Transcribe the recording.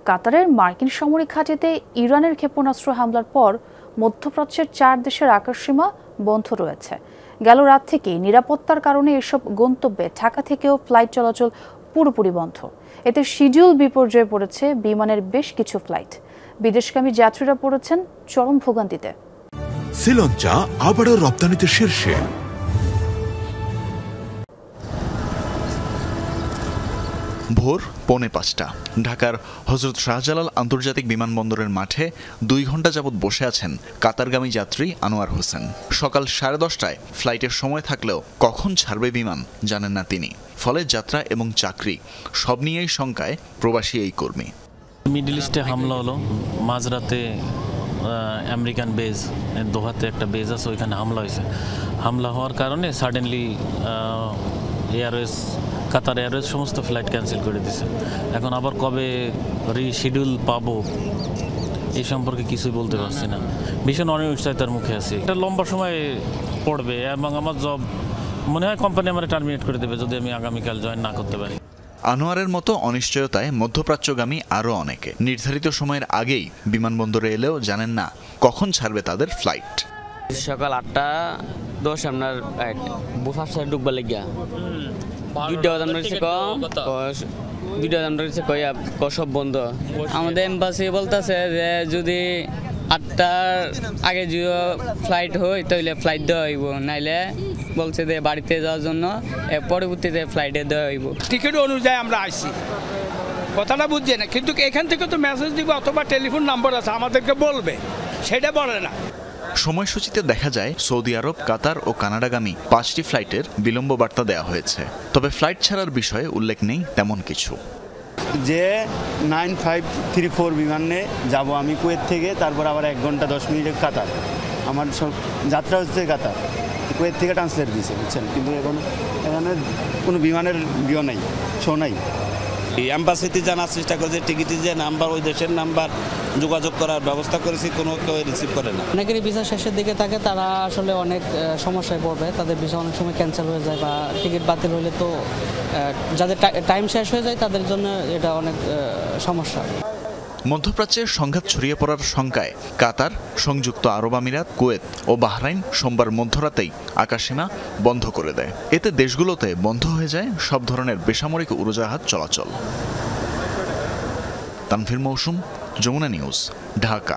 কাতারের মার্কিন সামরিক ঘাঁটিতে ইরানের ক্ষেপণাস্ত্র হামলার পর মধ্যপ্রাচ্যের 4 দেশের আকাশসীমা বন্ধ রয়েছে। গেল রাত থেকেই নিরাপত্তার কারণে এসব গন্তব্যে ঢাকা থেকেও ফ্লাইট চলাচল পুরোপুরি বন্ধ। এতে শিডিউল বিপর্যয়ে পড়েছে বিমানের বেশ কিছু ফ্লাইট। বিদেশগামী যাত্রীরা পড়েছেন চরম ভোগান্তিতে। শ্রীলঙ্কা আবারও রপ্তানিতে শীর্ষে। ভোর 4:45 ঢাকার হযরত শাহজালাল আন্তর্জাতিক বিমানবন্দরের মাঠে 2 ঘন্টা যাবৎ বসে আছেন কাতারগামী যাত্রী আনোয়ার হোসেন। সকাল 10:30টায় ফ্লাইটের সময় থাকলেও কখন ছাড়বে বিমান জানেন না তিনি। ফলে যাত্রা এবং চাকরি সব নিয়েই শঙ্কায় প্রবাসী এই কর্মী। মিডল ইস্টে হামলা হলো মাঝরাতে, আমেরিকান বেজ দোহাতে একটা বেজ আছে, ওইখানে হামলা হয়েছে। হামলা হওয়ার কারণে সাডেনলি এয়ারওয়েজ কাতার এয়ারওয়েজ সমস্ত ফ্লাইট ক্যান্সেল করে দিছে। এখন আবার কবে রিশিডিউল পাবো এই সম্পর্কে কিছুই বলতে পারছি না। ভীষণ অনিশ্চয়তার মুখে আছি। এটা লম্বা সময় পড়বে এবং আমার জব মনে হয় কোম্পানি আমার টার্মিনেট করে দেবে যদি আমি আগামীকাল জয়েন না করতে পারি। আনোয়ারের মতো অনিশ্চয়তায় মধ্যপ্রাচ্যগামী আরও অনেকে। নির্ধারিত সময়ের আগেই বিমানবন্দরে এলেও জানেন না কখন ছাড়বে তাদের ফ্লাইট। সকাল 8:10 আপনার ফার্স্ট ডুববার লাগিয়া সব বন্ধ। আমাদের এম্বাসি বলতেছে যে যদি 8টার আগে যদি ফ্লাইট হয় তাহলে ফ্লাইট দেওয়া হইব, নাইলে বলছে যে বাড়িতে যাওয়ার জন্য পরবর্তীতে ফ্লাইটে দেওয়া হইব। টিকিট অনুযায়ী আমরা আসছি, কথাটা বুঝছি না, কিন্তু এখান থেকে তো মেসেজ দিব অথবা টেলিফোন নাম্বার আছে, আমাদেরকে বলবে, সেটা বলে না। সময়সূচিতে দেখা যায় সৌদি আরব, কাতার ও কানাডাগামী 5টি ফ্লাইটের বিলম্ব বার্তা দেওয়া হয়েছে। তবে ফ্লাইট ছাড়ার বিষয়ে উল্লেখ নেই তেমন কিছু। যে 9534 বিমানে যাব আমি কুয়েত থেকে, তারপর আবার 1 ঘন্টা 10 মিনিটের কাতার। আমার যাত্রা হচ্ছে কাতার, কুয়েত থেকে ট্রান্সফার দিয়েছে, বুঝছেন, কিন্তু এখানে কোনো বিমানের নাই, শো নাই। এম্বাসিতে জানার চেষ্টা করছে, টিকিটের যে নাম্বার ওই দেশের নাম্বার যোগাযোগ করার ব্যবস্থা করেছি, কোনো কেউ রিসিভ করে না। অনেকেরই ভিসা শেষের দিকে থাকে, তারা আসলে অনেক সমস্যায় পড়বে। তাদের ভিসা অনেক সময় ক্যান্সেল হয়ে যায় বা টিকিট বাতিল হলে তো যাদের টাইম শেষ হয়ে যায় তাদের জন্য এটা অনেক সমস্যা। মধ্যপ্রাচ্যে সংঘাত ছড়িয়ে পড়ার শঙ্কায় কাতার, সংযুক্ত আরব আমিরাত, কুয়েত ও বাহরাইন সোমবার মধ্যরাতেই আকাশসীমা বন্ধ করে দেয়। এতে দেশগুলোতে বন্ধ হয়ে যায় সব ধরনের বেসামরিক উড়োজাহাজ চলাচল। তানভীর মৌসুম, যমুনা নিউজ, ঢাকা।